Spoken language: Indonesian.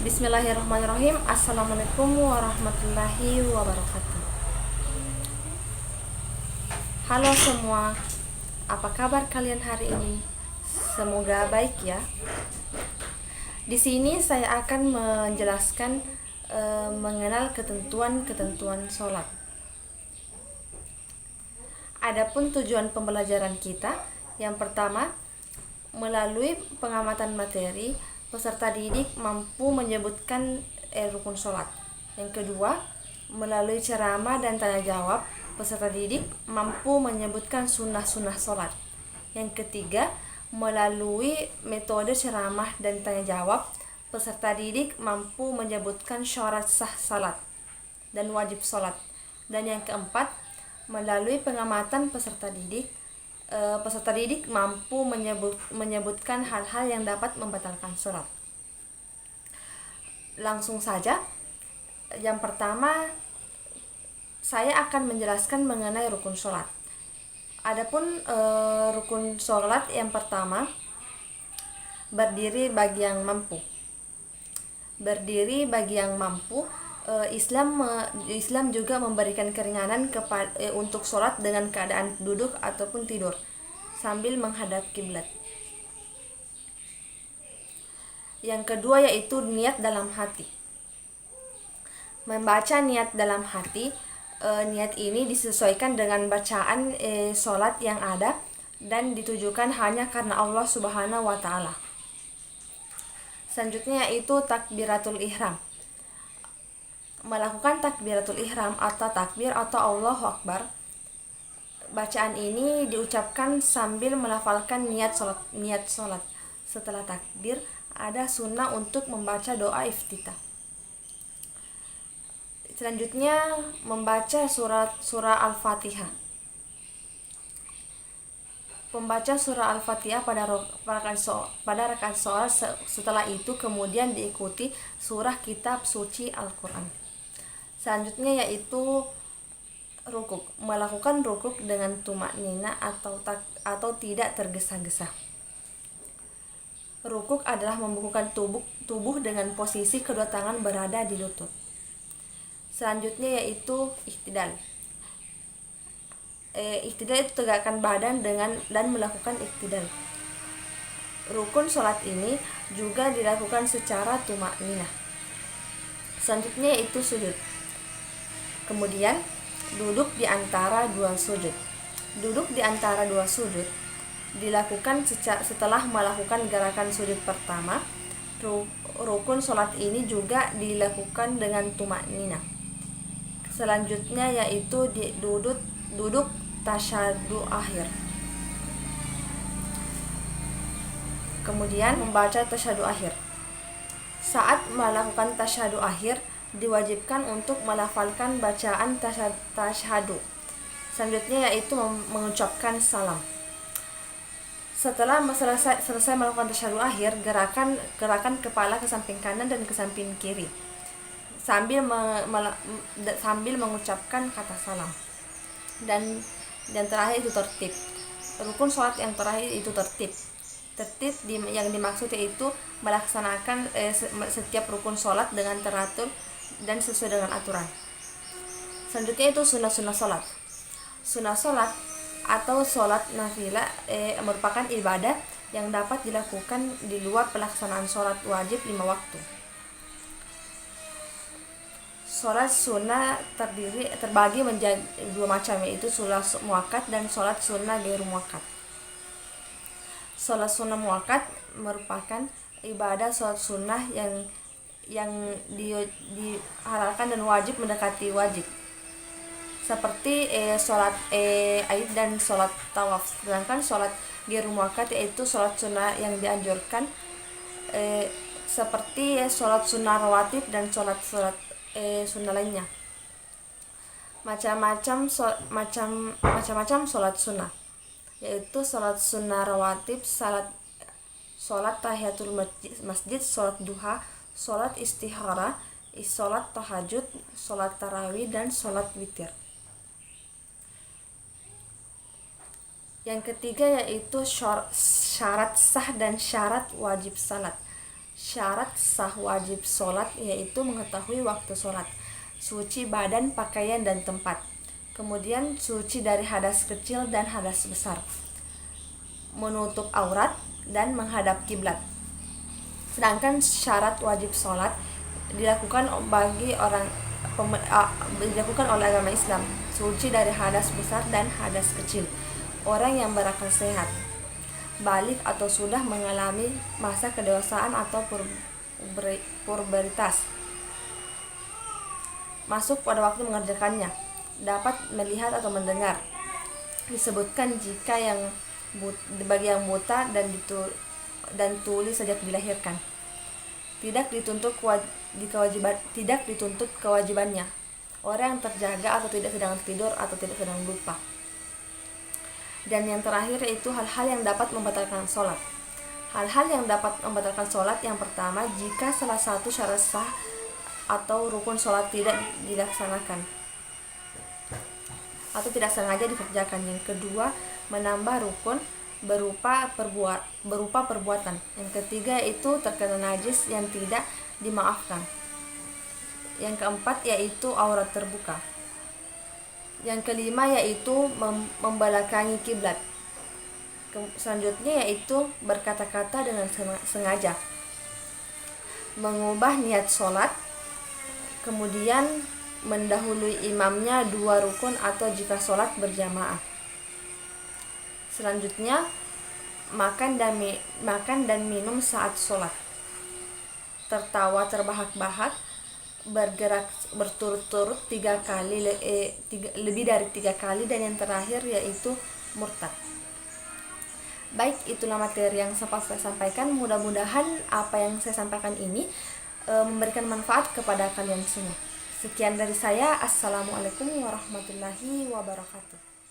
Bismillahirrahmanirrahim. Assalamualaikum warahmatullahi wabarakatuh. Halo semua, apa kabar kalian hari ini? Semoga baik ya. Di sini saya akan menjelaskan mengenal ketentuan-ketentuan sholat. Adapun tujuan pembelajaran kita, yang pertama, melalui pengamatan materi, peserta didik mampu menyebutkan rukun sholat. Yang kedua, melalui ceramah dan tanya jawab, peserta didik mampu menyebutkan sunnah-sunnah sholat. Yang ketiga, melalui metode ceramah dan tanya jawab, peserta didik mampu menyebutkan syarat sah sholat dan wajib sholat. Dan yang keempat, melalui pengamatan peserta didik mampu menyebutkan hal-hal yang dapat membatalkan sholat. Langsung saja, yang pertama saya akan menjelaskan mengenai rukun sholat. Adapun rukun sholat yang pertama, berdiri bagi yang mampu. Berdiri bagi yang mampu. Islam juga memberikan keringanan untuk sholat dengan keadaan duduk ataupun tidur sambil menghadap kiblat. Yang kedua yaitu niat dalam hati. Membaca niat dalam hati, niat ini disesuaikan dengan bacaan sholat yang ada dan ditujukan hanya karena Allah Subhanahu wa Ta'ala. Selanjutnya yaitu takbiratul ihram. Melakukan takbiratul ihram atau takbir atau Allahu Akbar. Bacaan ini diucapkan sambil melafalkan niat sholat. Setelah takbir, ada sunnah untuk membaca doa iftitah. Selanjutnya, membaca surah Al-Fatihah. Membaca surah Al-Fatihah pada rakaat sholat, setelah itu kemudian diikuti surah kitab suci Al-Quran. Selanjutnya yaitu rukuk. Melakukan rukuk dengan tumaknina atau tidak tergesa-gesa. Rukuk adalah membukukan tubuh dengan posisi kedua tangan berada di lutut. Selanjutnya yaitu iktidal. Iktidal itu tegakkan badan dan melakukan iktidal. Rukun sholat ini juga dilakukan secara tumaknina. Selanjutnya yaitu sujud. Kemudian duduk di antara dua sujud. Duduk di antara dua sujud dilakukan setelah melakukan gerakan sujud pertama. Rukun sholat ini juga dilakukan dengan tumaknina. Selanjutnya yaitu duduk tasyahud akhir. Kemudian membaca tasyahud akhir. Saat melakukan tasyahud akhir, diwajibkan untuk melafalkan bacaan tasyahud. Selanjutnya yaitu mengucapkan salam. Setelah selesai melakukan tasyahud akhir, gerakan kepala ke samping kanan dan ke samping kiri sambil mengucapkan kata salam. Dan yang terakhir itu tertib. Rukun sholat yang terakhir itu tertib. Yang dimaksud yaitu melaksanakan setiap rukun sholat dengan teratur dan sesuai dengan aturan. Selanjutnya itu sunnah-sunnah sholat. Sunnah sholat atau sholat nafilah merupakan ibadah yang dapat dilakukan di luar pelaksanaan sholat wajib 5 waktu. Sholat sunnah terbagi menjadi 2 macam, yaitu sholat muakkad dan sholat sunnah ghairu muakkad. Sholat sunnah muakkad merupakan ibadah sholat sunnah yang dihalalkan dan wajib mendekati wajib, seperti sholat Aid dan sholat tawaf. Sedangkan sholat ghairu muakkad yaitu sholat sunnah yang dianjurkan, seperti sholat sunnah rawatib dan sholat sunnah lainnya. Macam-macam sholat sunnah, yaitu sholat sunnah rawatib, sholat tahiyatul masjid, sholat duha, sholat istihara, sholat tahajud, sholat tarawih, dan sholat witir. Yang ketiga yaitu syarat sah dan syarat wajib salat. Syarat sah wajib sholat yaitu mengetahui waktu sholat, suci badan, pakaian, dan tempat. Kemudian suci dari hadas kecil dan hadas besar, menutup aurat, dan menghadap kiblat. Sedangkan syarat wajib sholat dilakukan dilakukan oleh agama Islam, suci dari hadas besar dan hadas kecil, orang yang berakal sehat, balik atau sudah mengalami masa kedewasaan atau pubertas, masuk pada waktu mengerjakannya, dapat melihat atau mendengar. Disebutkan jika bagi yang buta dan tuli sejak dilahirkan, tidak dituntut kewajibannya. Orang yang terjaga atau tidak sedang tidur atau tidak sedang lupa. Dan yang terakhir yaitu hal-hal yang dapat membatalkan sholat. Hal-hal yang dapat membatalkan sholat, yang pertama, jika salah satu syarat sah atau rukun sholat tidak dilaksanakan atau tidak sengaja dikerjakan. Yang kedua, menambah rukun berupa perbuatan. Yang ketiga yaitu terkena najis yang tidak dimaafkan. Yang keempat yaitu aurat terbuka. Yang kelima yaitu membelakangi kiblat. Selanjutnya yaitu berkata-kata dengan sengaja, mengubah niat sholat, kemudian mendahului imamnya 2 rukun atau jika sholat berjamaah. Selanjutnya, makan dan minum saat sholat, tertawa terbahak-bahak, bergerak berturut-turut 3 kali, lebih dari 3 kali, dan yang terakhir yaitu murtad. Baik, itulah materi yang sempat saya sampaikan. Mudah-mudahan apa yang saya sampaikan ini memberikan manfaat kepada kalian semua. Sekian dari saya. Assalamualaikum warahmatullahi wabarakatuh.